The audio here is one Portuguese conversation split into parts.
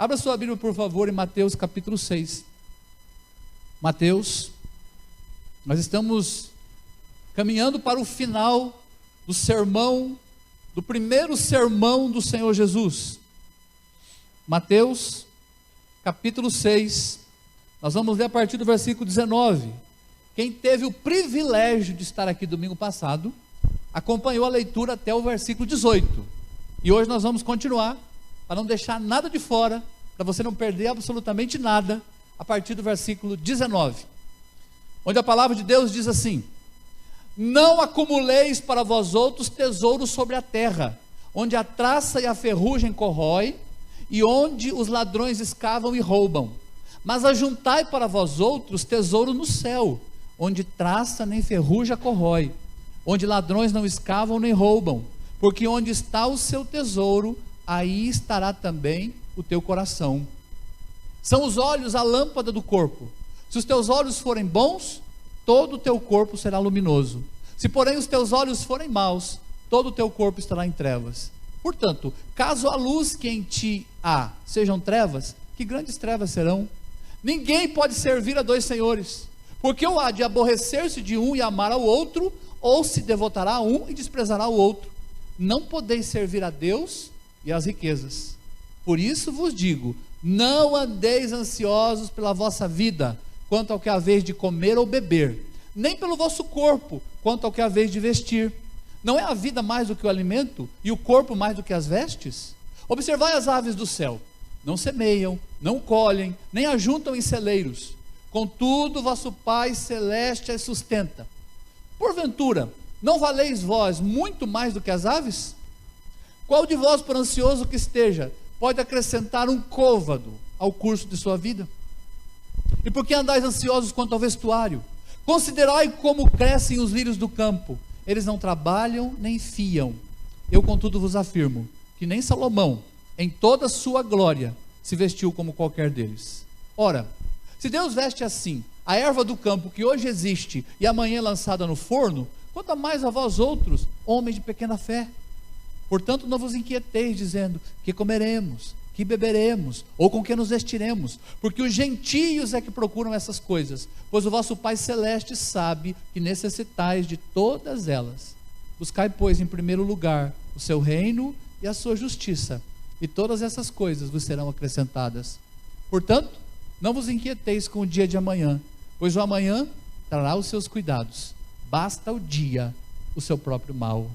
Abra sua Bíblia, por favor, em Mateus capítulo 6. Mateus, nós estamos caminhando para o final do sermão, do primeiro sermão do Senhor Jesus. Mateus capítulo 6, nós vamos ler a partir do versículo 19. Quem teve o privilégio de estar aqui domingo passado, acompanhou a leitura até o versículo 18. E hoje nós vamos continuar, para não deixar nada de fora, para você não perder absolutamente nada, a partir do versículo 19, onde a palavra de Deus diz assim: não acumuleis para vós outros tesouros sobre a terra, onde a traça e a ferrugem corrói, e onde os ladrões escavam e roubam, mas ajuntai para vós outros tesouro no céu, onde traça nem ferrugem corrói, onde ladrões não escavam nem roubam, porque onde está o seu tesouro, aí estará também o teu coração. São os olhos a lâmpada do corpo. Se os teus olhos forem bons, todo o teu corpo será luminoso. Se porém os teus olhos forem maus, todo o teu corpo estará em trevas. Portanto, caso a luz que em ti há sejam trevas, que grandes trevas serão? Ninguém pode servir a dois senhores, porque ou há de aborrecer-se de um e amar ao outro, ou se devotará a um e desprezará o outro. Não podeis servir a Deus e às riquezas. Por isso vos digo, não andeis ansiosos pela vossa vida, quanto ao que haveis de comer ou beber, nem pelo vosso corpo, quanto ao que haveis de vestir. Não é a vida mais do que o alimento, e o corpo mais do que as vestes? Observai as aves do céu, não semeiam, não colhem, nem ajuntam em celeiros, contudo vosso Pai Celeste as sustenta. Porventura, não valeis vós muito mais do que as aves? Qual de vós, por ansioso que esteja, pode acrescentar um côvado ao curso de sua vida? E por que andais ansiosos quanto ao vestuário? Considerai como crescem os lírios do campo, eles não trabalham nem fiam. Eu contudo vos afirmo, que nem Salomão, em toda a sua glória, se vestiu como qualquer deles. Ora, se Deus veste assim a erva do campo que hoje existe e amanhã é lançada no forno, quanto mais a vós outros, homens de pequena fé. Portanto, não vos inquieteis, dizendo, que comeremos, que beberemos, ou com que nos vestiremos, porque os gentios é que procuram essas coisas, pois o vosso Pai Celeste sabe que necessitais de todas elas. Buscai, pois, em primeiro lugar o seu reino e a sua justiça, e todas essas coisas vos serão acrescentadas. Portanto, não vos inquieteis com o dia de amanhã, pois o amanhã trará os seus cuidados. Basta o dia o seu próprio mal.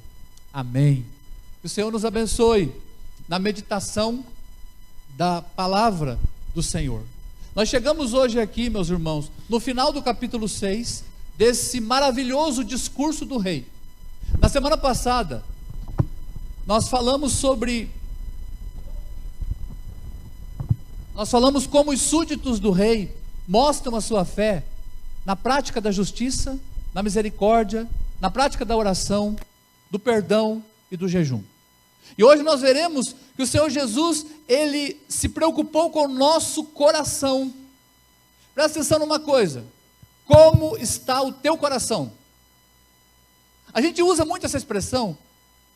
Amém. Que o Senhor nos abençoe na meditação da palavra do Senhor. Nós chegamos hoje aqui, meus irmãos, no final do capítulo 6, desse maravilhoso discurso do rei. Na semana passada, nós falamos como os súditos do rei mostram a sua fé na prática da justiça, na misericórdia, na prática da oração, do perdão e do jejum. E hoje nós veremos que o Senhor Jesus, Ele se preocupou com o nosso coração. Presta atenção numa coisa: como está o teu coração? A gente usa muito essa expressão,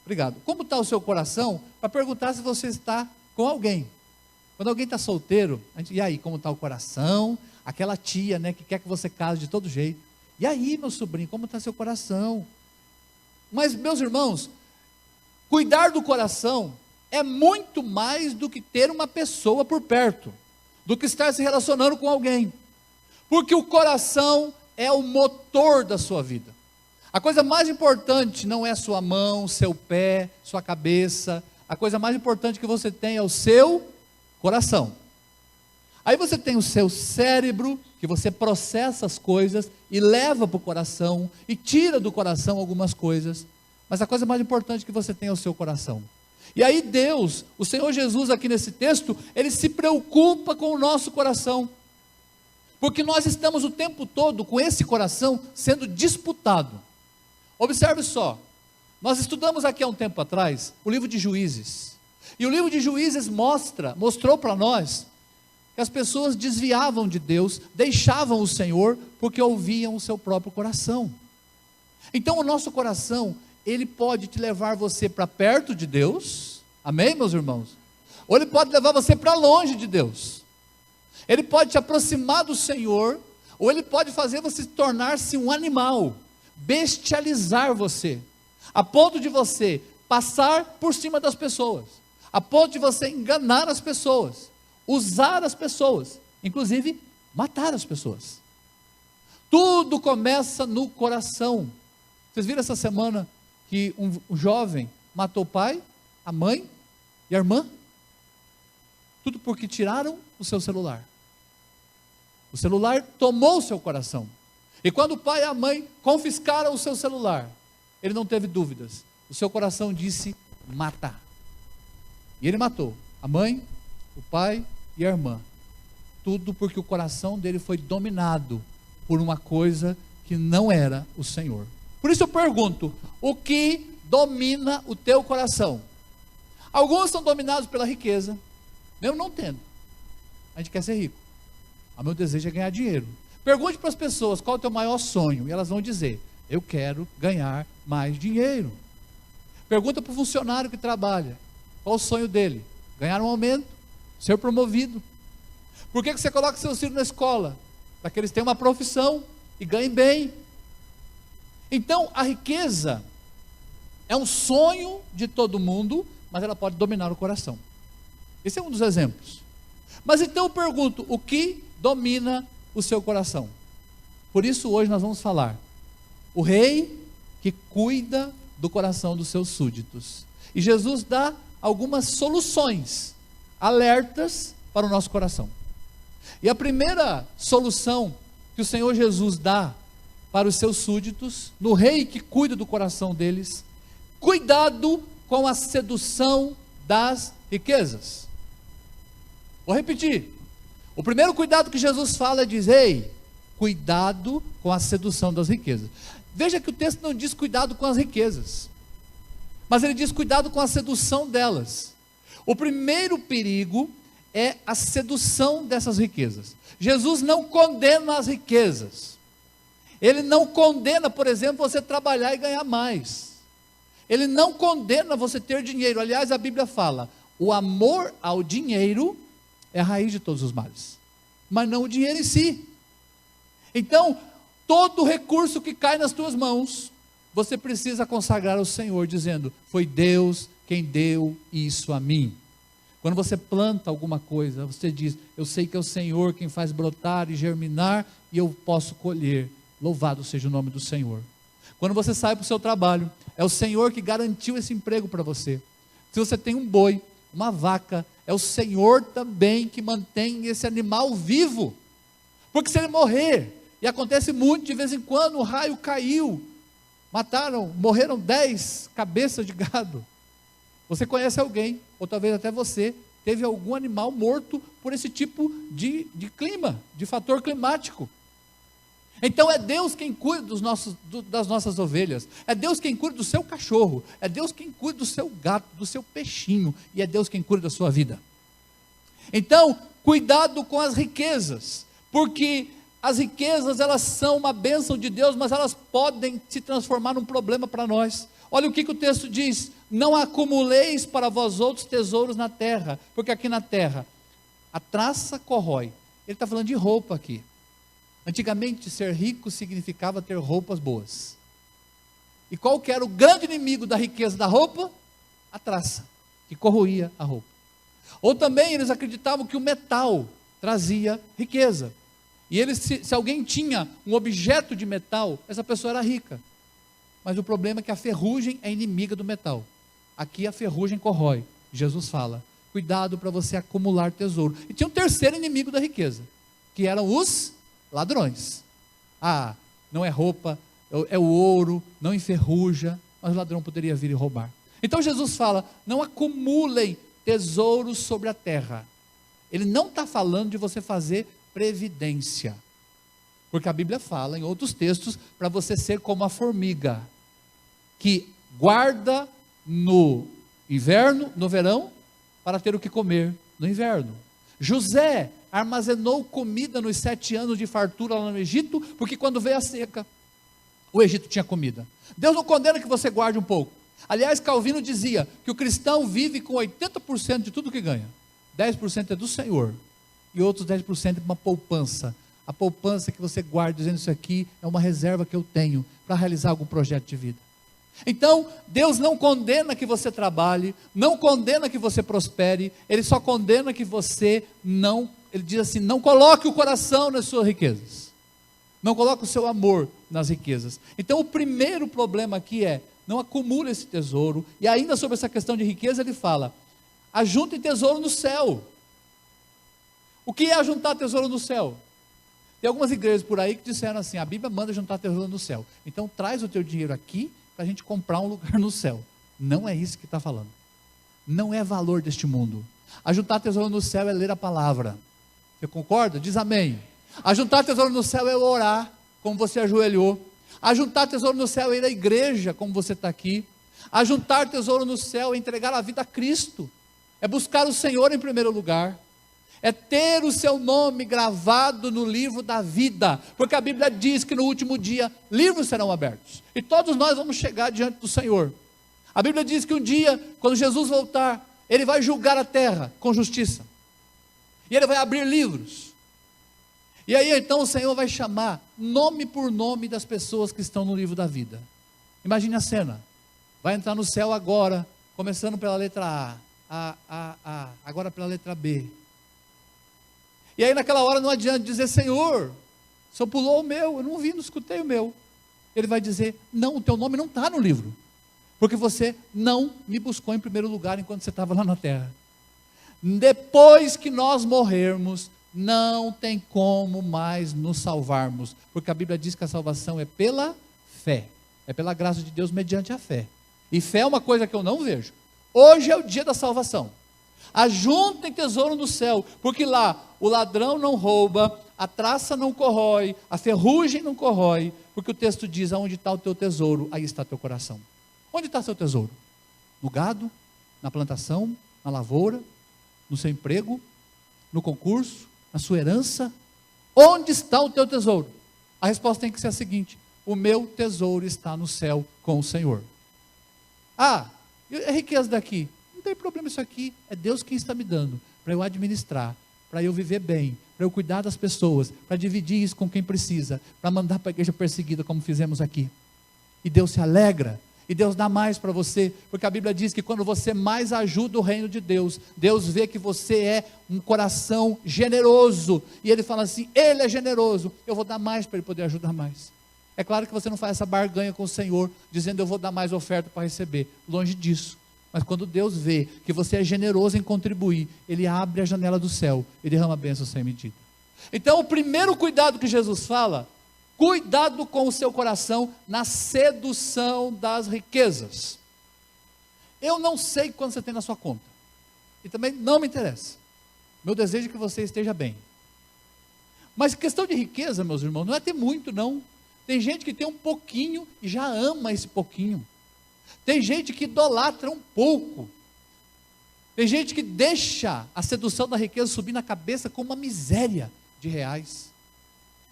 obrigado, como está o seu coração, para perguntar se você está com alguém. Quando alguém está solteiro, a gente, e aí, como está o coração? Aquela tia, né, que quer que você case de todo jeito. E aí, meu sobrinho, como está seu coração? Mas, meus irmãos, cuidar do coração é muito mais do que ter uma pessoa por perto, do que estar se relacionando com alguém, porque o coração é o motor da sua vida. A coisa mais importante não é sua mão, seu pé, sua cabeça. A coisa mais importante que você tem é o seu coração. Aí você tem o seu cérebro, que você processa as coisas e leva para o coração e tira do coração algumas coisas. Mas a coisa mais importante que você tem é o seu coração. E aí Deus, o Senhor Jesus aqui nesse texto, Ele se preocupa com o nosso coração. Porque nós estamos o tempo todo com esse coração sendo disputado. Observe só, nós estudamos aqui há um tempo atrás o livro de Juízes. E o livro de Juízes mostrou para nós que as pessoas desviavam de Deus, deixavam o Senhor porque ouviam o seu próprio coração. Então o nosso coração, ele pode te levar você para perto de Deus, amém, meus irmãos? ou ele pode levar você para longe de Deus. Ele pode te aproximar do Senhor, ou ele pode fazer você tornar-se um animal, bestializar você, a ponto de você passar por cima das pessoas, a ponto de você enganar as pessoas, usar as pessoas, inclusive matar as pessoas. Tudo começa no coração. Vocês viram essa semana que um jovem matou o pai, a mãe e a irmã? Tudo porque tiraram o seu celular. O celular tomou o seu coração. E quando o pai e a mãe confiscaram o seu celular, ele não teve dúvidas. O seu coração disse matar. E ele matou a mãe, o pai e a irmã. Tudo porque o coração dele foi dominado por uma coisa que não era o Senhor. Por isso eu pergunto, o que domina o teu coração? Alguns são dominados pela riqueza, mesmo não tendo. A gente quer ser rico. O meu desejo é ganhar dinheiro. Pergunte para as pessoas qual é o teu maior sonho, e elas vão dizer, eu quero ganhar mais dinheiro. Pergunta para o funcionário que trabalha, qual o sonho dele? Ganhar um aumento, ser promovido. Por que você coloca seus filhos na escola? Para que eles tenham uma profissão e ganhem bem. Então a riqueza é um sonho de todo mundo, mas ela pode dominar o coração. Esse é um dos exemplos. Mas então eu pergunto, o que domina o seu coração? Por isso hoje nós vamos falar, o rei que cuida do coração dos seus súditos. E Jesus dá algumas soluções, alertas para o nosso coração. E a primeira solução que o Senhor Jesus dá para os seus súditos, no rei que cuida do coração deles, cuidado com a sedução das riquezas. Vou repetir, o primeiro cuidado que Jesus fala é dizer, ei, cuidado com a sedução das riquezas. Veja que o texto não diz cuidado com as riquezas, mas ele diz cuidado com a sedução delas. O primeiro perigo é a sedução dessas riquezas. Jesus não condena as riquezas. Ele não condena, por exemplo, você trabalhar e ganhar mais. Ele não condena você ter dinheiro. Aliás, a Bíblia fala, o amor ao dinheiro é a raiz de todos os males, mas não o dinheiro em si. Então, todo recurso que cai nas tuas mãos, você precisa consagrar ao Senhor, dizendo, foi Deus quem deu isso a mim. Quando você planta alguma coisa, você diz, eu sei que é o Senhor quem faz brotar e germinar, e eu posso colher, louvado seja o nome do Senhor. Quando você sai para o seu trabalho, é o Senhor que garantiu esse emprego para você. Se você tem um boi, uma vaca, é o Senhor também que mantém esse animal vivo, porque se ele morrer, e acontece muito, de vez em quando o raio caiu, morreram 10 cabeças de gado. Você conhece alguém, ou talvez até você, teve algum animal morto por esse tipo de clima, de fator climático. Então é Deus quem cuida das nossas ovelhas, é Deus quem cuida do seu cachorro, é Deus quem cuida do seu gato, do seu peixinho, e é Deus quem cuida da sua vida. Então, cuidado com as riquezas, porque as riquezas elas são uma bênção de Deus, mas elas podem se transformar num problema para nós. Olha o que o texto diz, não acumuleis para vós outros tesouros na terra, porque aqui na terra, a traça corrói. Ele está falando de roupa aqui. Antigamente ser rico significava ter roupas boas. E qual que era o grande inimigo da riqueza da roupa? A traça, que corroía a roupa. Ou também eles acreditavam que o metal trazia riqueza. E eles, se alguém tinha um objeto de metal, essa pessoa era rica. Mas o problema é que a ferrugem é inimiga do metal. Aqui a ferrugem corrói. Jesus fala, cuidado para você acumular tesouro. E tinha um terceiro inimigo da riqueza, que eram os ladrões. Ah, não é roupa, é o ouro, não enferruja, mas o ladrão poderia vir e roubar. Então Jesus fala, não acumulem tesouros sobre a terra. Ele não está falando de você fazer previdência, porque a Bíblia fala em outros textos, para você ser como a formiga, que guarda no inverno, no verão, para ter o que comer no inverno. José armazenou comida nos 7 anos de fartura lá no Egito, porque quando veio a seca, o Egito tinha comida. Deus não condena que você guarde um pouco. Aliás, Calvino dizia que o cristão vive com 80% de tudo que ganha. 10% é do Senhor, e outros 10% é uma poupança. A poupança que você guarda, dizendo isso aqui é uma reserva que eu tenho para realizar algum projeto de vida. Então, Deus não condena que você trabalhe, não condena que você prospere, Ele só condena que você não, Ele diz assim, não coloque o coração nas suas riquezas, não coloque o seu amor nas riquezas. Então o primeiro problema aqui é, não acumule esse tesouro. E ainda sobre essa questão de riqueza ele fala, ajunte tesouro no céu. O que é ajuntar tesouro no céu? Tem algumas igrejas por aí que disseram assim, a Bíblia manda juntar tesouro no céu, então traz o teu dinheiro aqui, para a gente comprar um lugar no céu. Não é isso que está falando, não é valor deste mundo. Ajuntar tesouro no céu é ler a palavra, você concorda? Diz amém. Ajuntar tesouro no céu é orar, como você ajoelhou. Ajuntar tesouro no céu é ir à igreja, como você está aqui. Ajuntar tesouro no céu é entregar a vida a Cristo, é buscar o Senhor em primeiro lugar, é ter o seu nome gravado no livro da vida, porque a Bíblia diz que no último dia livros serão abertos, e todos nós vamos chegar diante do Senhor. A Bíblia diz que um dia, quando Jesus voltar, Ele vai julgar a terra com justiça, e Ele vai abrir livros, e aí então o Senhor vai chamar nome por nome das pessoas que estão no livro da vida. Imagine a cena, vai entrar no céu agora, começando pela letra A, agora pela letra B, e aí naquela hora não adianta dizer, Senhor, o Senhor pulou o meu, eu não vi, não escutei o meu. Ele vai dizer, não, o teu nome não está no livro, porque você não me buscou em primeiro lugar enquanto você estava lá na terra. Depois que nós morrermos, não tem como mais nos salvarmos, porque a Bíblia diz que a salvação é pela fé, é pela graça de Deus mediante a fé, e fé é uma coisa que eu não vejo. Hoje é o dia da salvação. Ajuntem tesouro no céu, porque lá o ladrão não rouba, a traça não corrói, a ferrugem não corrói, porque o texto diz, aonde está o teu tesouro, aí está teu coração. Onde está seu tesouro? No gado, na plantação, na lavoura, no seu emprego, no concurso, na sua herança? Onde está o teu tesouro? A resposta tem que ser a seguinte, o meu tesouro está no céu com o Senhor. Ah, e a riqueza daqui? Não tem problema, isso aqui é Deus quem está me dando, para eu administrar, para eu viver bem, para eu cuidar das pessoas, para dividir isso com quem precisa, para mandar para a igreja perseguida, como fizemos aqui. E Deus se alegra, e Deus dá mais para você, porque a Bíblia diz que quando você mais ajuda o reino de Deus, Deus vê que você é um coração generoso, e Ele fala assim, Ele é generoso, eu vou dar mais para Ele poder ajudar mais. É claro que você não faz essa barganha com o Senhor, dizendo eu vou dar mais oferta para receber, longe disso. Mas quando Deus vê que você é generoso em contribuir, Ele abre a janela do céu e derrama bênção sem medida. Então o primeiro cuidado que Jesus fala, cuidado com o seu coração na sedução das riquezas. Eu não sei quanto você tem na sua conta, e também não me interessa, meu desejo é que você esteja bem. Mas questão de riqueza, meus irmãos, não é ter muito não. Tem gente que tem um pouquinho e já ama esse pouquinho. Tem gente que idolatra um pouco. Tem gente que deixa a sedução da riqueza subir na cabeça com uma miséria de reais.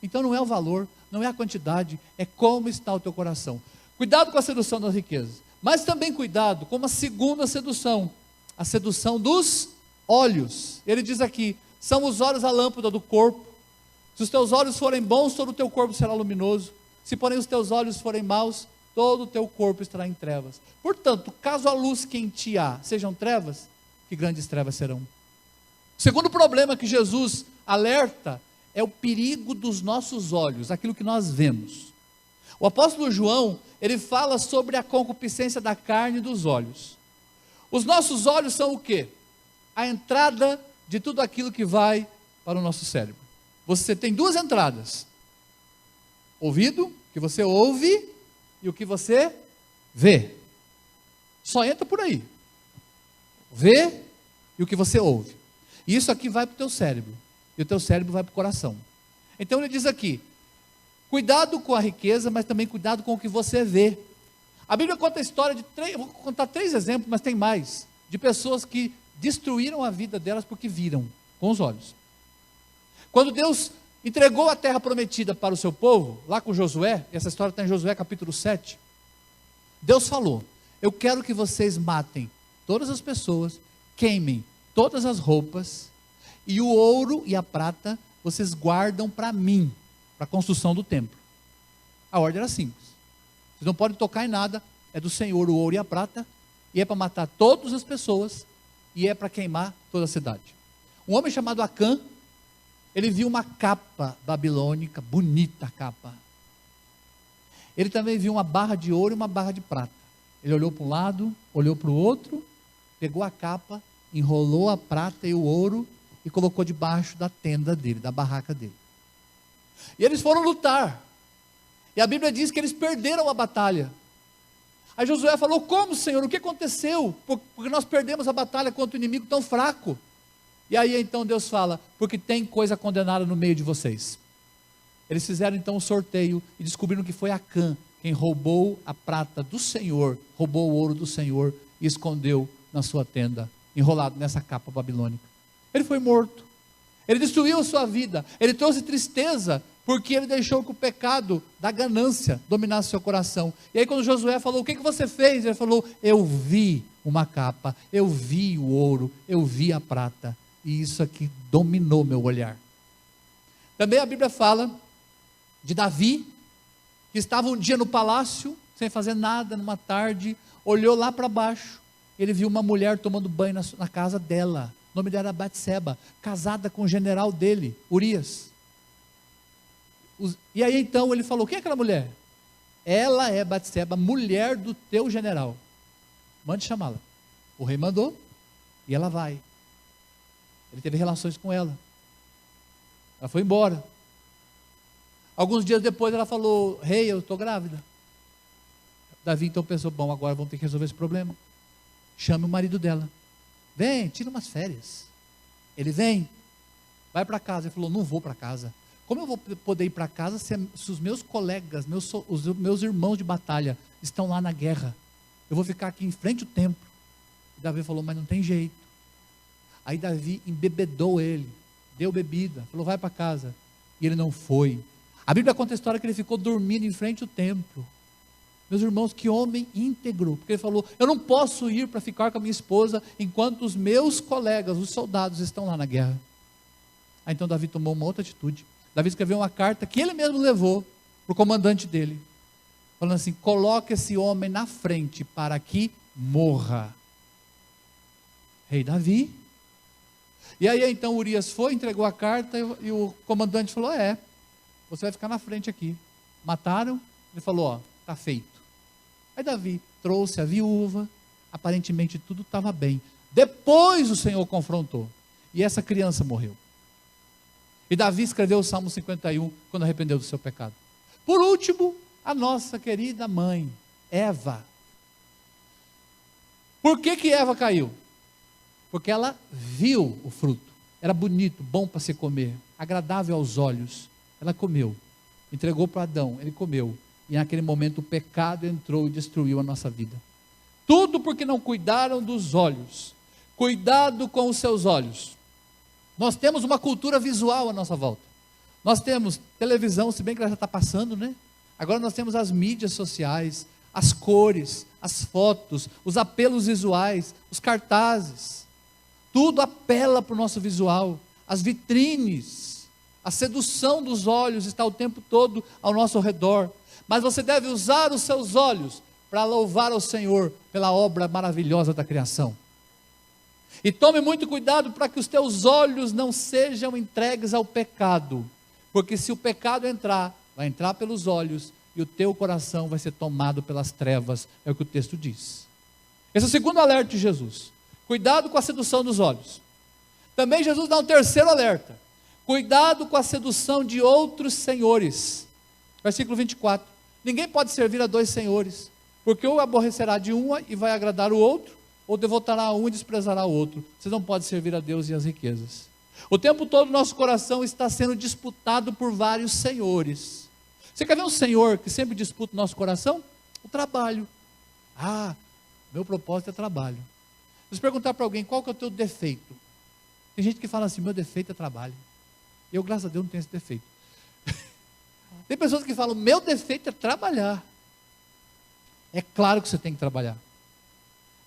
Então não é o valor, não é a quantidade, é como está o teu coração. Cuidado com a sedução das riquezas, mas também cuidado com uma segunda sedução, a sedução dos olhos. Ele diz aqui, são os olhos a lâmpada do corpo. Se os teus olhos forem bons, todo o teu corpo será luminoso. Se porém os teus olhos forem maus, todo o teu corpo estará em trevas. Portanto, caso a luz que em ti há sejam trevas, que grandes trevas serão. O segundo problema que Jesus alerta é o perigo dos nossos olhos, aquilo que nós vemos. O apóstolo João, ele fala sobre a concupiscência da carne e dos olhos. Os nossos olhos são o quê? A entrada de tudo aquilo que vai para o nosso cérebro. Você tem duas entradas: ouvido, que você ouve, e o que você vê. Só entra por aí. Vê e o que você ouve. E isso aqui vai para o teu cérebro. E o teu cérebro vai para o coração. Então ele diz aqui, cuidado com a riqueza, mas também cuidado com o que você vê. A Bíblia conta a história de vou contar 3 exemplos, mas tem mais, de pessoas que destruíram a vida delas porque viram com os olhos. Quando Deus entregou a terra prometida para o seu povo, lá com Josué, essa história está em Josué capítulo 7, Deus falou, eu quero que vocês matem todas as pessoas, queimem todas as roupas, e o ouro e a prata vocês guardam para mim, para a construção do templo. A ordem era simples. Vocês não podem tocar em nada, é do Senhor o ouro e a prata, e é para matar todas as pessoas, e é para queimar toda a cidade. Um homem chamado Acã, ele viu uma capa babilônica, bonita capa. Ele também viu uma barra de ouro e uma barra de prata. Ele olhou para um lado, olhou para o outro, pegou a capa, enrolou a prata e o ouro e colocou debaixo da tenda dele, da barraca dele. E eles foram lutar. E a Bíblia diz que eles perderam a batalha. Aí Josué falou: como, Senhor? O que aconteceu? Porque nós perdemos a batalha contra o inimigo tão fraco. E aí então Deus fala: porque tem coisa condenada no meio de vocês. Eles fizeram então um sorteio e descobriram que foi Acã quem roubou a prata do Senhor, roubou o ouro do Senhor e escondeu na sua tenda, enrolado nessa capa babilônica. Ele foi morto. Ele destruiu a sua vida. Ele trouxe tristeza porque ele deixou que o pecado da ganância dominasse seu coração. E aí quando Josué falou: o que você fez? Ele falou: eu vi uma capa, eu vi o ouro, eu vi a prata, e isso aqui dominou meu olhar. Também a Bíblia fala de Davi, que estava um dia no palácio, sem fazer nada, numa tarde, olhou lá para baixo, ele viu uma mulher tomando banho na casa dela. O nome dela era Batseba, casada com o general dele, Urias. E aí então ele falou: quem é aquela mulher? Ela é Batseba, mulher do teu general. Mande chamá-la. O rei mandou, e ela vai. Ele teve relações com ela. Ela foi embora. Alguns dias depois ela falou: rei, eu estou grávida. Davi então pensou: bom, agora vamos ter que resolver esse problema. Chame o marido dela. Vem, tira umas férias. Ele vem, vai para casa. Ele falou: não vou para casa. Como eu vou poder ir para casa se os meus colegas, os meus irmãos de batalha estão lá na guerra? Eu vou ficar aqui em frente ao templo. E Davi falou: mas não tem jeito. Aí Davi embebedou ele, deu bebida, falou: vai para casa. E ele não foi. A Bíblia conta a história que ele ficou dormindo em frente ao templo. Meus irmãos, que homem íntegro, porque ele falou: eu não posso ir para ficar com a minha esposa enquanto os meus colegas, os soldados, estão lá na guerra. Aí então Davi tomou uma outra atitude. Davi escreveu uma carta que ele mesmo levou para o comandante dele, falando assim: coloque esse homem na frente para que morra. Rei Davi. E aí então Urias foi, entregou a carta e o comandante falou: você vai ficar na frente aqui. Mataram, ele falou: ó, está feito. Aí Davi trouxe a viúva, aparentemente tudo estava bem. Depois o Senhor confrontou, e essa criança morreu. E Davi escreveu o Salmo 51, quando arrependeu do seu pecado. Por último, a nossa querida mãe, Eva. Por que Eva caiu? Porque ela viu o fruto, era bonito, bom para se comer, agradável aos olhos. Ela comeu, entregou para Adão, ele comeu, e naquele momento o pecado entrou e destruiu a nossa vida. Tudo porque não cuidaram dos olhos. Cuidado com os seus olhos. Nós temos uma cultura visual à nossa volta. Nós temos televisão, se bem que ela já está passando, né? Agora nós temos as mídias sociais, as cores, as fotos, os apelos visuais, os cartazes. Tudo apela para o nosso visual. As vitrines, a sedução dos olhos está o tempo todo ao nosso redor. Mas você deve usar os seus olhos para louvar ao Senhor pela obra maravilhosa da criação. E tome muito cuidado para que os teus olhos não sejam entregues ao pecado. Porque se o pecado entrar, vai entrar pelos olhos e o teu coração vai ser tomado pelas trevas. É o que o texto diz. Esse é o segundo alerta de Jesus. Cuidado com a sedução dos olhos. Também Jesus dá um terceiro alerta. Cuidado com a sedução de outros senhores. Versículo 24. Ninguém pode servir a dois senhores, porque ou aborrecerá de um e vai agradar o outro, ou devotará a um e desprezará o outro. Você não pode servir a Deus e as riquezas. O tempo todo nosso coração está sendo disputado por vários senhores. Você quer ver um senhor que sempre disputa o nosso coração? O trabalho. Meu propósito é trabalho. Se você perguntar para alguém qual que é o teu defeito, tem gente que fala assim: meu defeito é trabalho. Eu, graças a Deus, não tenho esse defeito. Tem pessoas que falam: meu defeito é trabalhar. É claro que você tem que trabalhar,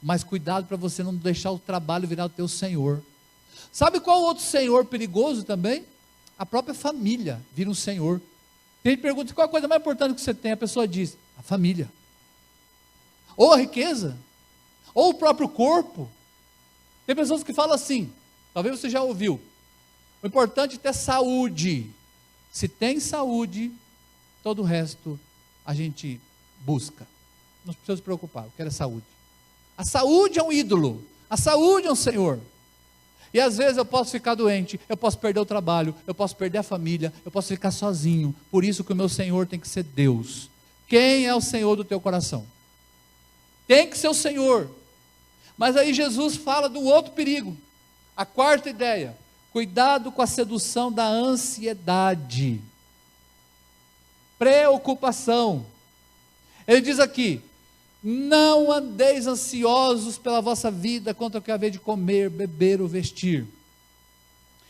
mas cuidado para você não deixar o trabalho virar o teu senhor. Sabe qual outro senhor perigoso também? A própria família vira um senhor. Tem gente que pergunta, qual a coisa mais importante que você tem? A pessoa diz, a família. Ou a riqueza, ou o próprio corpo. Tem pessoas que falam assim, talvez você já ouviu, o importante é ter saúde. Se tem saúde, todo o resto a gente busca. Não precisa se preocupar, eu quero é saúde. A saúde é um ídolo, a saúde é um senhor. E às vezes eu posso ficar doente, eu posso perder o trabalho, eu posso perder a família, eu posso ficar sozinho. Por isso que o meu Senhor tem que ser Deus. Quem é o Senhor do teu coração? Tem que ser o Senhor. Mas aí Jesus fala do outro perigo. A quarta ideia, cuidado com a sedução da ansiedade. Preocupação. Ele diz aqui, não andeis ansiosos pela vossa vida, quanto ao que haver de comer, beber ou vestir.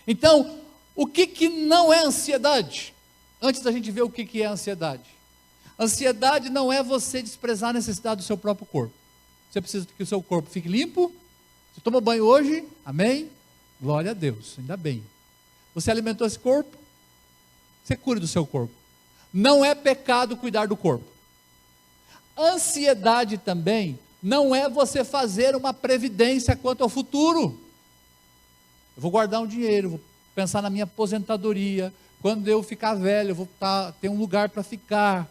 Então, o que não é ansiedade? Antes da gente ver o que é ansiedade. Ansiedade não é você desprezar a necessidade do seu próprio corpo. Você precisa que o seu corpo fique limpo. Você toma banho hoje, amém? Glória a Deus, ainda bem. Você alimentou esse corpo, você cuida do seu corpo. Não é pecado cuidar do corpo. Ansiedade também não é você fazer uma previdência quanto ao futuro. Eu vou guardar um dinheiro, vou pensar na minha aposentadoria, quando eu ficar velho, eu vou ter um lugar para ficar.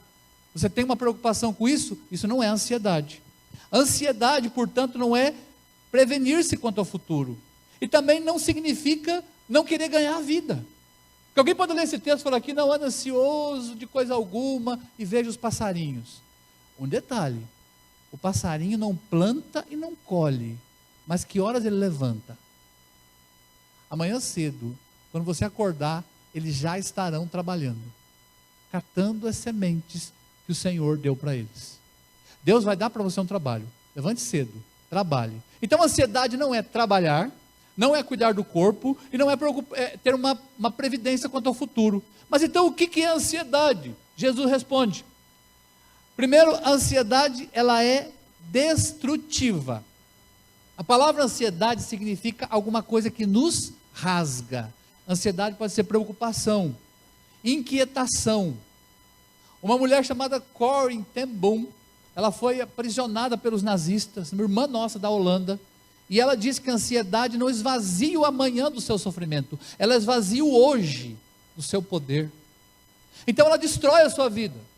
Você tem uma preocupação com isso? Isso não é ansiedade. Ansiedade, portanto, não é prevenir-se quanto ao futuro. E também não significa não querer ganhar a vida. Porque alguém pode ler esse texto e falar aqui, não anda ansioso de coisa alguma e veja os passarinhos. Um detalhe, o passarinho não planta e não colhe, mas que horas ele levanta? Amanhã cedo, quando você acordar, eles já estarão trabalhando, catando as sementes que o Senhor deu para eles. Deus vai dar para você um trabalho, levante cedo, trabalhe. Então a ansiedade não é trabalhar, não é cuidar do corpo, e não é ter uma previdência quanto ao futuro. Mas então o que é ansiedade? Jesus responde. Primeiro, a ansiedade, ela é destrutiva. A palavra ansiedade significa alguma coisa que nos rasga. Ansiedade pode ser preocupação, inquietação. Uma mulher chamada Corrie ten Boom, ela foi aprisionada pelos nazistas, uma irmã nossa da Holanda, e ela diz que a ansiedade não esvazia o amanhã do seu sofrimento, ela esvazia o hoje do seu poder. Então ela destrói a sua vida.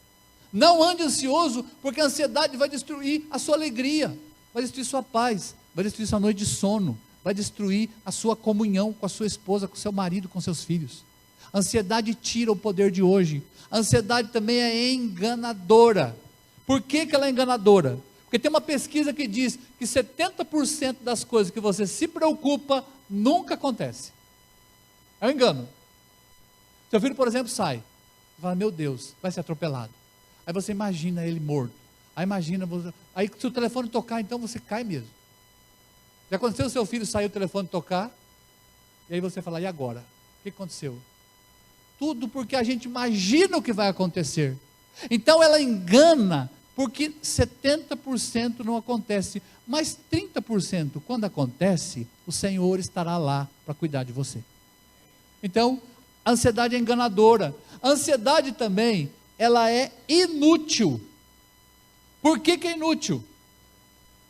Não ande ansioso, porque a ansiedade vai destruir a sua alegria, vai destruir sua paz, vai destruir sua noite de sono, vai destruir a sua comunhão com a sua esposa, com o seu marido, com seus filhos. A ansiedade tira o poder de hoje. A ansiedade também é enganadora. Por que ela é enganadora? Porque tem uma pesquisa que diz que 70% das coisas que você se preocupa nunca acontece. É um engano. Seu filho, por exemplo, sai. Você fala, meu Deus, vai ser atropelado. Aí você imagina ele morto. Aí se o telefone tocar, então você cai mesmo. Já aconteceu o seu filho sair o telefone tocar? E aí você fala, e agora? O que aconteceu? Tudo porque a gente imagina o que vai acontecer. Então ela engana, porque 70% não acontece. Mas 30%, quando acontece, o Senhor estará lá para cuidar de você. Então, a ansiedade é enganadora. A ansiedade também, ela é inútil. Por que é inútil?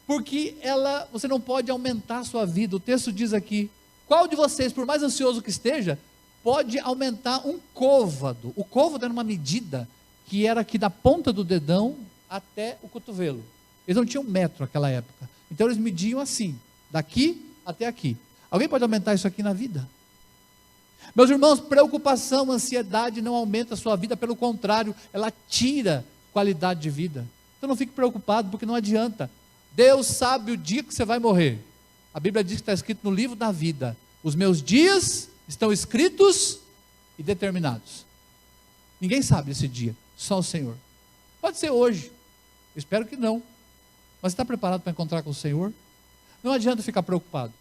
Porque você não pode aumentar a sua vida. O texto diz aqui, qual de vocês, por mais ansioso que esteja, pode aumentar um côvado? O côvado era uma medida que era aqui da ponta do dedão até o cotovelo. Eles não tinham metro naquela época. Então eles mediam assim, daqui até aqui. Alguém pode aumentar isso aqui na vida? Meus irmãos, preocupação, ansiedade não aumenta a sua vida, pelo contrário, ela tira qualidade de vida. Então não fique preocupado, porque não adianta. Deus sabe o dia que você vai morrer. A Bíblia diz que está escrito no livro da vida, os meus dias estão escritos e determinados. Ninguém sabe esse dia, só o Senhor. Pode ser hoje, eu espero que não. Mas você está preparado para encontrar com o Senhor? Não adianta ficar preocupado.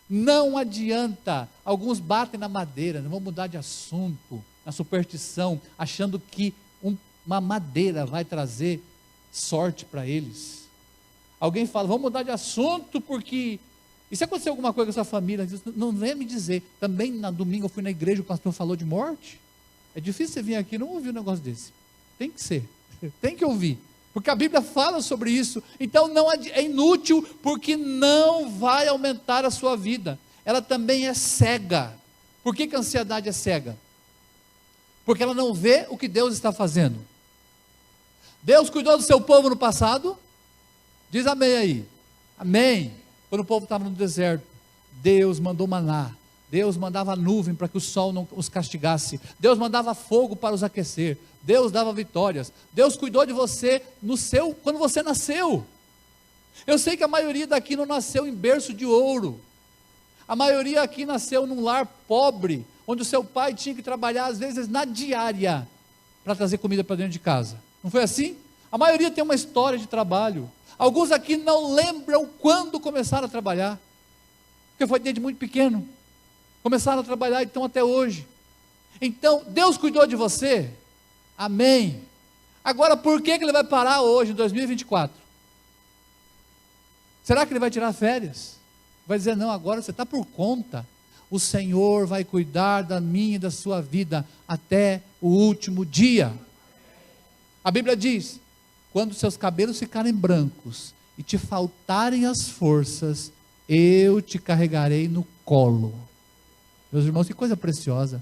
Não adianta. Alguns batem na madeira, não vão mudar de assunto, na superstição, achando que uma madeira vai trazer sorte para eles. Alguém fala, vamos mudar de assunto porque E se acontecer alguma coisa com a sua família, não venha me dizer. Também na domingo eu fui na igreja, o pastor falou de morte. É difícil você vir aqui e não ouvir um negócio desse. Tem que ser, tem que ouvir. Porque a Bíblia fala sobre isso. Então não é inútil, porque não vai aumentar a sua vida. Ela também é cega. Por que a ansiedade é cega? Porque ela não vê o que Deus está fazendo. Deus cuidou do seu povo no passado? Diz amém aí. Amém. Quando o povo estava no deserto, Deus mandou maná. Deus mandava nuvem para que o sol não os castigasse. Deus mandava fogo para os aquecer. Deus dava vitórias. Deus cuidou de você quando você nasceu. Eu sei que a maioria daqui não nasceu em berço de ouro. A maioria aqui nasceu num lar pobre, onde o seu pai tinha que trabalhar às vezes na diária para trazer comida para dentro de casa. Não foi assim? A maioria tem uma história de trabalho. Alguns aqui não lembram quando começaram a trabalhar, porque foi desde muito pequeno. Começaram a trabalhar e estão até hoje. Então, Deus cuidou de você? Amém. Agora, por que Ele vai parar hoje, em 2024? Será que Ele vai tirar férias? Vai dizer, não, agora você está por conta. O Senhor vai cuidar da minha e da sua vida até o último dia. A Bíblia diz, quando seus cabelos ficarem brancos e te faltarem as forças, eu te carregarei no colo. Meus irmãos, que coisa preciosa.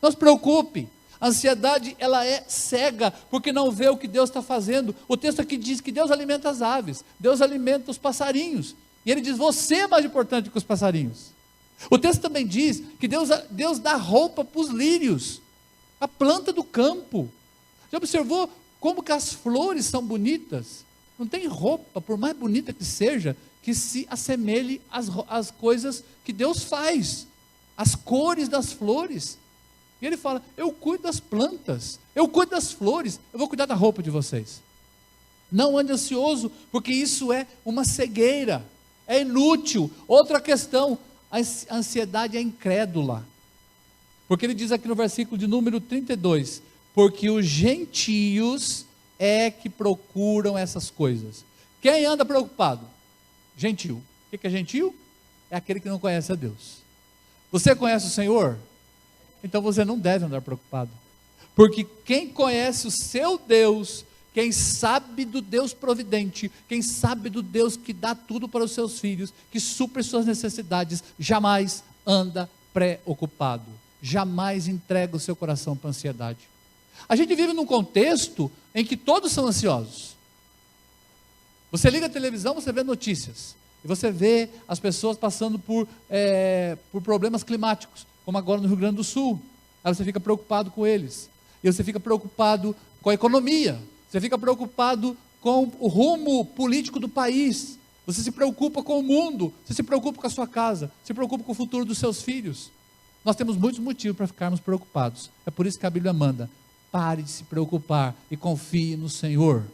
Não se preocupe, a ansiedade ela é cega, porque não vê o que Deus está fazendo. O texto aqui diz que Deus alimenta as aves, Deus alimenta os passarinhos, e Ele diz, você é mais importante que os passarinhos. O texto também diz que Deus dá roupa para os lírios, a planta do campo. Já observou como que as flores são bonitas? Não tem roupa, por mais bonita que seja, que se assemelhe às coisas que Deus faz, as cores das flores. E Ele fala, eu cuido das plantas, eu cuido das flores, eu vou cuidar da roupa de vocês. Não ande ansioso, porque isso é uma cegueira, é inútil. Outra questão, a ansiedade é incrédula, porque Ele diz aqui no versículo de número 32, porque os gentios é que procuram essas coisas. Quem anda preocupado? Gentil. O que é gentil? É aquele que não conhece a Deus. Você conhece o Senhor? Então você não deve andar preocupado, porque quem conhece o seu Deus, quem sabe do Deus providente, quem sabe do Deus que dá tudo para os seus filhos, que supre suas necessidades, jamais anda preocupado, jamais entrega o seu coração para a ansiedade. A gente vive num contexto em que todos são ansiosos. Você liga a televisão, você vê notícias, e você vê as pessoas passando por problemas climáticos, como agora no Rio Grande do Sul. Aí você fica preocupado com eles, e você fica preocupado com a economia, você fica preocupado com o rumo político do país, você se preocupa com o mundo, você se preocupa com a sua casa, se preocupa com o futuro dos seus filhos. Nós temos muitos motivos para ficarmos preocupados. É por isso que a Bíblia manda, pare de se preocupar e confie no Senhor.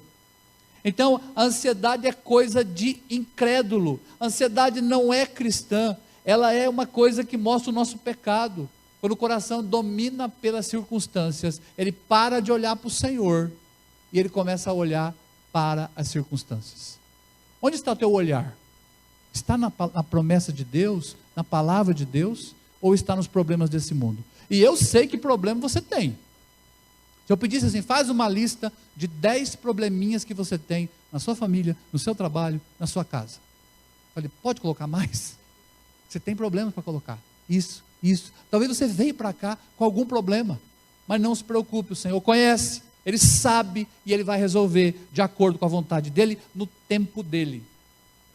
Então, a ansiedade é coisa de incrédulo. A ansiedade não é cristã, ela é uma coisa que mostra o nosso pecado. Quando o coração domina pelas circunstâncias, ele para de olhar para o Senhor e ele começa a olhar para as circunstâncias. Onde está o teu olhar? Está na promessa de Deus, na palavra de Deus, ou está nos problemas desse mundo? E eu sei que problema você tem. Se eu pedisse assim, faz uma lista de 10 probleminhas que você tem na sua família, no seu trabalho, na sua casa. Eu falei, pode colocar mais? Você tem problemas para colocar. Isso. Talvez você veio para cá com algum problema, mas não se preocupe, o Senhor conhece, Ele sabe e Ele vai resolver de acordo com a vontade dEle, no tempo dEle.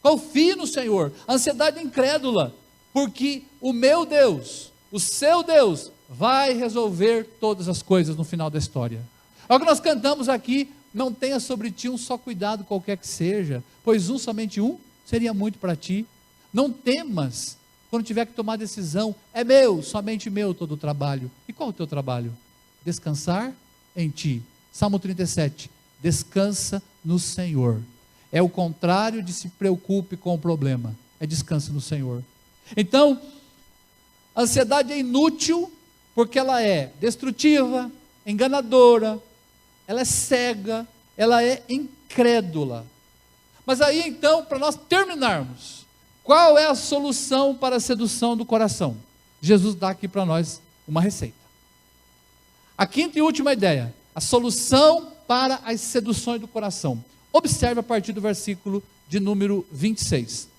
Confie no Senhor. A ansiedade é incrédula, porque o meu Deus, o seu Deus, vai resolver todas as coisas no final da história. É o que nós cantamos aqui, não tenha sobre ti um só cuidado qualquer que seja, pois somente um seria muito para ti. Não temas, quando tiver que tomar decisão, é meu, somente meu todo o trabalho. E qual é o teu trabalho? Descansar em ti. Salmo 37, descansa no Senhor. É o contrário de se preocupe com o problema, é descansa no Senhor. Então, a ansiedade é inútil, porque ela é destrutiva, enganadora, ela é cega, ela é incrédula. Mas aí então, para nós terminarmos, Qual é a solução para a sedução do coração? Jesus dá aqui para nós uma receita. A quinta e última ideia, a solução para as seduções do coração. Observe a partir do versículo de número 26.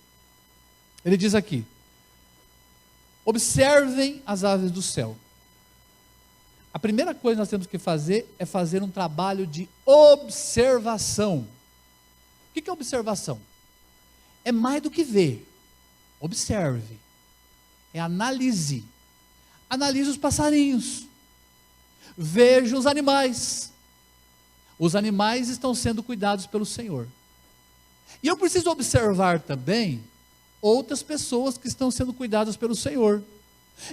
Ele diz aqui: observem as aves do céu. A primeira coisa que nós temos que fazer é fazer um trabalho de observação. O que é observação? É mais do que ver. Observe. É analise. Analise os passarinhos. Veja os animais. Os animais estão sendo cuidados pelo Senhor. E eu preciso observar também outras pessoas que estão sendo cuidadas pelo Senhor.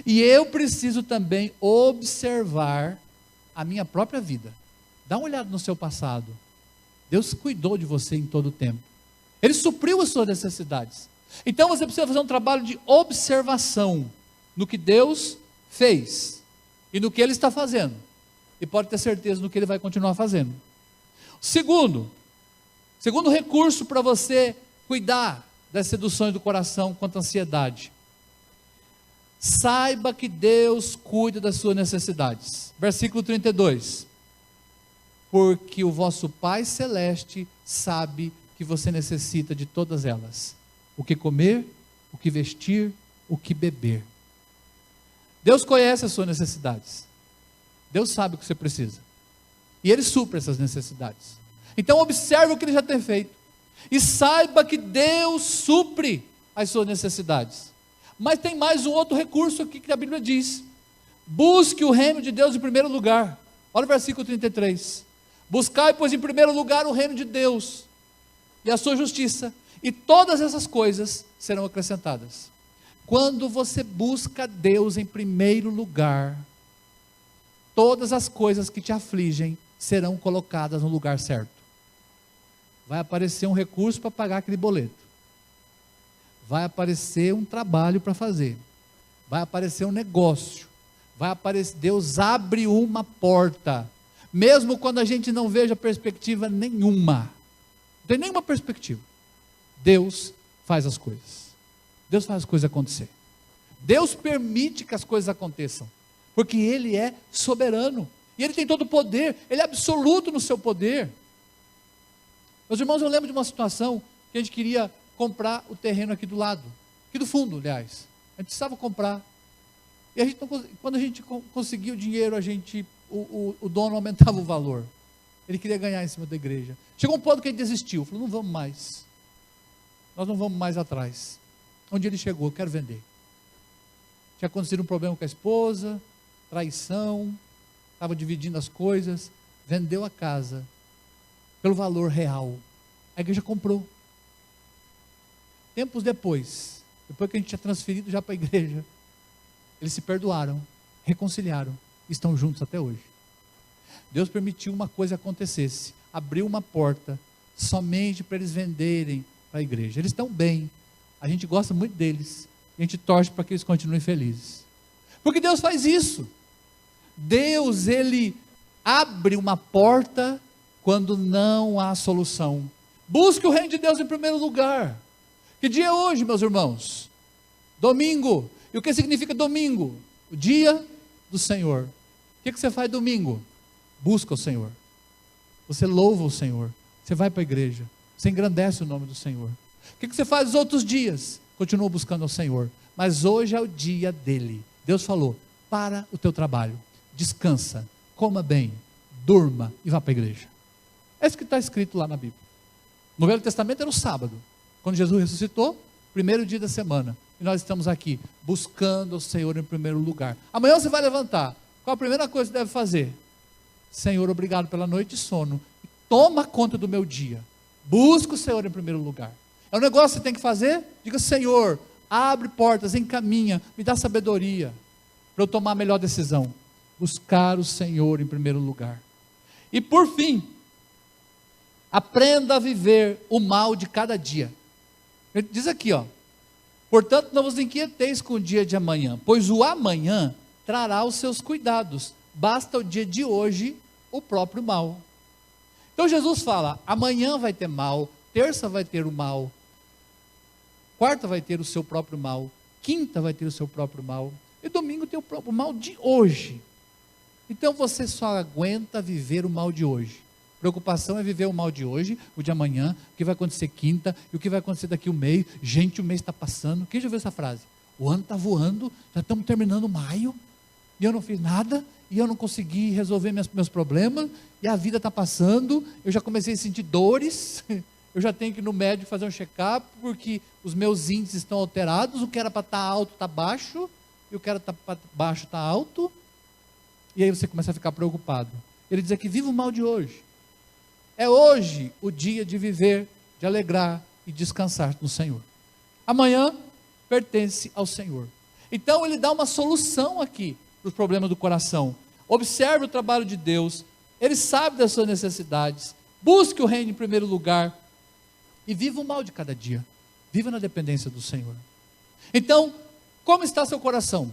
E eu preciso também observar a minha própria vida. Dá uma olhada no seu passado. Deus cuidou de você em todo o tempo. Ele supriu as suas necessidades. Então você precisa fazer um trabalho de observação no que Deus fez e no que Ele está fazendo. E pode ter certeza no que Ele vai continuar fazendo. Segundo recurso para você cuidar das seduções do coração quanto à ansiedade. Saiba que Deus cuida das suas necessidades. Versículo 32. Porque o vosso Pai Celeste sabe que você necessita de todas elas. O que comer, o que vestir, o que beber. Deus conhece as suas necessidades. Deus sabe o que você precisa. E Ele supre essas necessidades. Então observe o que Ele já tem feito. E saiba que Deus supre as suas necessidades. Mas tem mais um outro recurso aqui que a Bíblia diz. Busque o reino de Deus em primeiro lugar. Olha o versículo 33. Buscai, pois, em primeiro lugar o reino de Deus e a sua justiça, e todas essas coisas serão acrescentadas. Quando você busca Deus em primeiro lugar, todas as coisas que te afligem serão colocadas no lugar certo. Vai aparecer um recurso para pagar aquele boleto. Vai aparecer um trabalho para fazer. Vai aparecer um negócio. Vai aparecer, Deus abre uma porta. Mesmo quando a gente não veja perspectiva nenhuma. Não tem nenhuma perspectiva. Deus faz as coisas. Deus faz as coisas acontecer. Deus permite que as coisas aconteçam. Porque Ele é soberano. E Ele tem todo o poder. Ele é absoluto no seu poder. Meus irmãos, eu lembro de uma situação que a gente queria comprar o terreno aqui do lado. Aqui do fundo, aliás. A gente precisava comprar. E a gente quando a gente conseguia o dinheiro, o dono aumentava o valor. Ele queria ganhar em cima da igreja. Chegou um ponto que ele desistiu. Falou, não vamos mais. Nós não vamos mais atrás. Onde ele chegou, eu quero vender. Tinha acontecido um problema com a esposa, traição, estava dividindo as coisas, vendeu a casa pelo valor real. A igreja comprou. Tempos depois que a gente tinha transferido já para a igreja, eles se perdoaram, reconciliaram, estão juntos até hoje. Deus permitiu uma coisa acontecesse, abriu uma porta somente para eles venderem para a igreja. Eles estão bem, a gente gosta muito deles, a gente torce para que eles continuem felizes. Porque Deus faz isso. Deus, Ele abre uma porta quando não há solução. Busque o reino de Deus em primeiro lugar. Que dia é hoje, meus irmãos? Domingo. E o que significa domingo? O dia do Senhor. O que você faz domingo? Busca o Senhor. Você louva o Senhor. Você vai para a igreja. Você engrandece o nome do Senhor. O que você faz os outros dias? Continua buscando o Senhor. Mas hoje é o dia dele. Deus falou, para o teu trabalho. Descansa, coma bem, durma e vá para a igreja. É isso que está escrito lá na Bíblia. No Velho Testamento era o sábado. Quando Jesus ressuscitou, primeiro dia da semana. E nós estamos aqui, buscando o Senhor em primeiro lugar. Amanhã você vai levantar. Qual a primeira coisa que você deve fazer? Senhor, obrigado pela noite de sono. Toma conta do meu dia. Busca o Senhor em primeiro lugar. É um negócio que você tem que fazer? Diga, Senhor, abre portas, encaminha, me dá sabedoria para eu tomar a melhor decisão. Buscar o Senhor em primeiro lugar. E por fim, aprenda a viver o mal de cada dia. Ele diz aqui, portanto não vos inquieteis com o dia de amanhã, pois o amanhã trará os seus cuidados, basta o dia de hoje o próprio mal. Então Jesus fala, amanhã vai ter mal, terça vai ter o mal, quarta vai ter o seu próprio mal, quinta vai ter o seu próprio mal, e domingo tem o próprio mal de hoje. Então você só aguenta viver o mal de hoje. Preocupação é viver o mal de hoje, o de amanhã, o que vai acontecer quinta, e o que vai acontecer daqui um mês. Gente, o mês está passando. Quem já viu essa frase? O ano está voando, já estamos terminando maio, e eu não fiz nada, e eu não consegui resolver meus problemas, e a vida está passando, eu já comecei a sentir dores, eu já tenho que ir no médico fazer um check-up, porque os meus índices estão alterados, o que era para estar alto está baixo, e o que era para baixo está alto, e aí você começa a ficar preocupado. Ele diz aqui, viva o mal de hoje. É hoje o dia de viver, de alegrar e descansar no Senhor. Amanhã pertence ao Senhor. Então ele dá uma solução aqui para os problemas do coração. Observe o trabalho de Deus, Ele sabe das suas necessidades, busque o reino em primeiro lugar, e viva o mal de cada dia, viva na dependência do Senhor. Então, como está seu coração?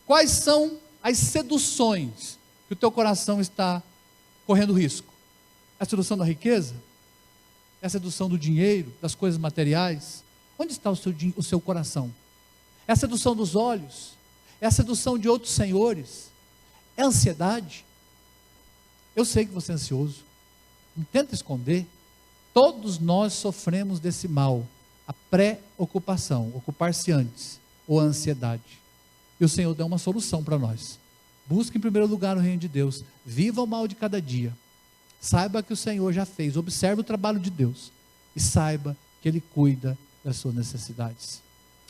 Quais são as seduções que o teu coração está correndo risco? É a sedução da riqueza? É a sedução do dinheiro, das coisas materiais? Onde está o seu coração? É a sedução dos olhos? É a sedução de outros senhores? É a ansiedade? Eu sei que você é ansioso, não tenta esconder. Todos nós sofremos desse mal, a pré-ocupação, ocupar-se antes, ou a ansiedade. E o Senhor dá uma solução para nós. Busque em primeiro lugar o reino de Deus, viva o mal de cada dia, saiba que o Senhor já fez, observe o trabalho de Deus, e saiba que Ele cuida das suas necessidades.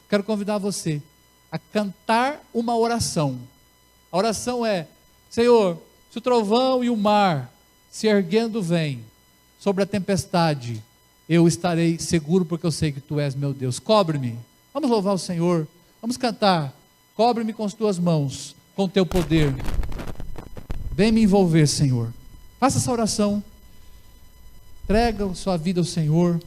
Quero convidar você a cantar uma oração. A oração é: Senhor, se o trovão e o mar se erguendo vêm sobre a tempestade, eu estarei seguro, porque eu sei que Tu és meu Deus. Cobre-me. Vamos louvar o Senhor, vamos cantar. Cobre-me com as Tuas mãos, com o Teu poder. Vem me envolver, Senhor. Faça essa oração, entrega a sua vida ao Senhor.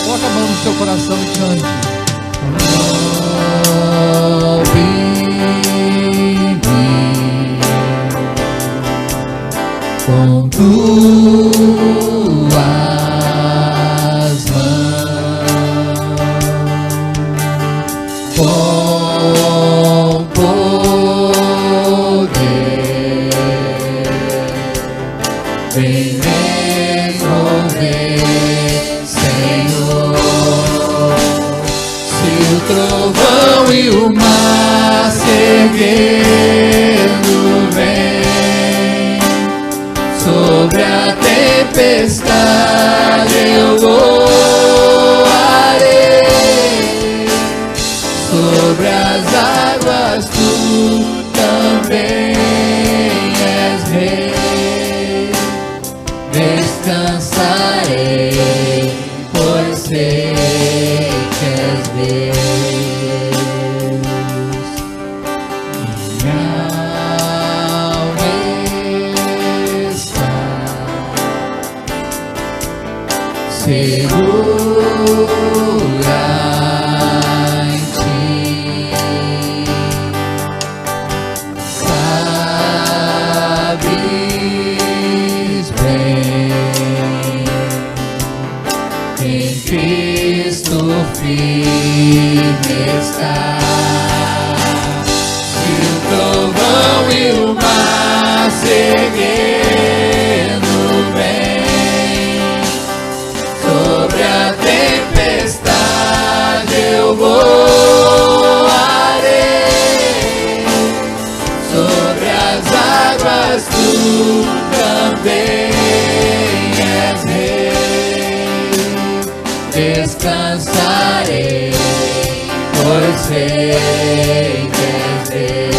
Coloca a mão no seu coração e cante. Com Tuas mãos, com poder, vem me envolver, Senhor. Se o trovão e o mar se erguendo vem sobre a tempestade, eu voarei. Sobre as águas Tu também és rei. Descansarei, pois sei que és Deus. Minha alma está segura em Ti. Sabes bem, em Cristo firme está. Se o trovão e o mar se erguendo vem sobre a tempestade, eu voarei. Sobre as águas Tu também és rei. Descansarei, pois sei que és Deus.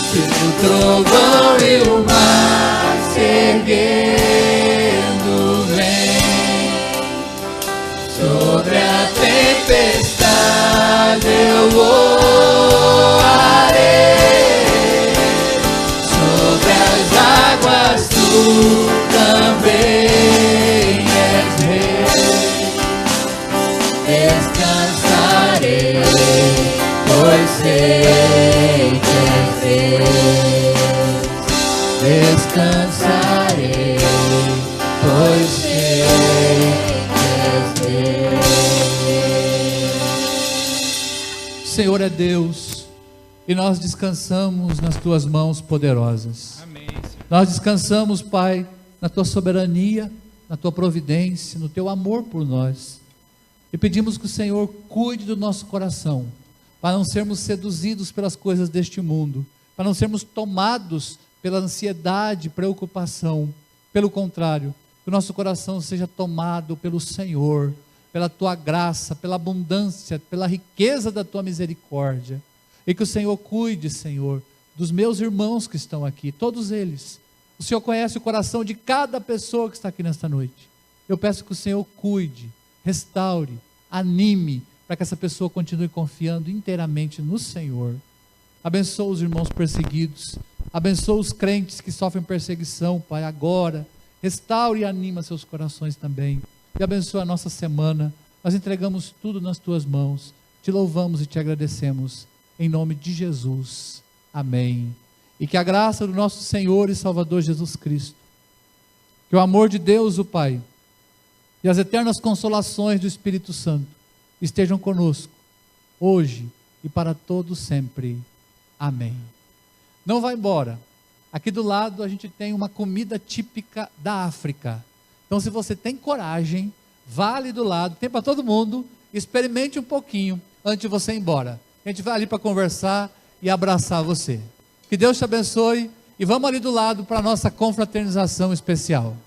Se o trovão e o mar se erguendo vem sobre a tempestade, eu voarei. Sobre as águas Tu também sei que és Deus, descansarei, pois sei que és Deus. O Senhor é Deus, e nós descansamos nas tuas mãos poderosas. Amém, Senhor. Nós descansamos, Pai, na tua soberania, na tua providência, no teu amor por nós. E pedimos que o Senhor cuide do nosso coração, para não sermos seduzidos pelas coisas deste mundo, para não sermos tomados pela ansiedade, preocupação. Pelo contrário, que o nosso coração seja tomado pelo Senhor, pela tua graça, pela abundância, pela riqueza da tua misericórdia. E que o Senhor cuide, Senhor, dos meus irmãos que estão aqui, todos eles. O Senhor conhece o coração de cada pessoa que está aqui nesta noite. Eu peço que o Senhor cuide, restaure, anime, para que essa pessoa continue confiando inteiramente no Senhor. Abençoa os irmãos perseguidos, abençoa os crentes que sofrem perseguição, Pai, agora. Restaure e anima seus corações também. E abençoa a nossa semana. Nós entregamos tudo nas tuas mãos. Te louvamos e te agradecemos. Em nome de Jesus. Amém. E que a graça do nosso Senhor e Salvador Jesus Cristo, que o amor de Deus o Pai e as eternas consolações do Espírito Santo estejam conosco, hoje e para todos sempre. Amém. Não vá embora. Aqui do lado a gente tem uma comida típica da África. Então, se você tem coragem, vá ali do lado, tem para todo mundo, experimente um pouquinho antes de você ir embora. A gente vai ali para conversar e abraçar você. Que Deus te abençoe e vamos ali do lado para a nossa confraternização especial.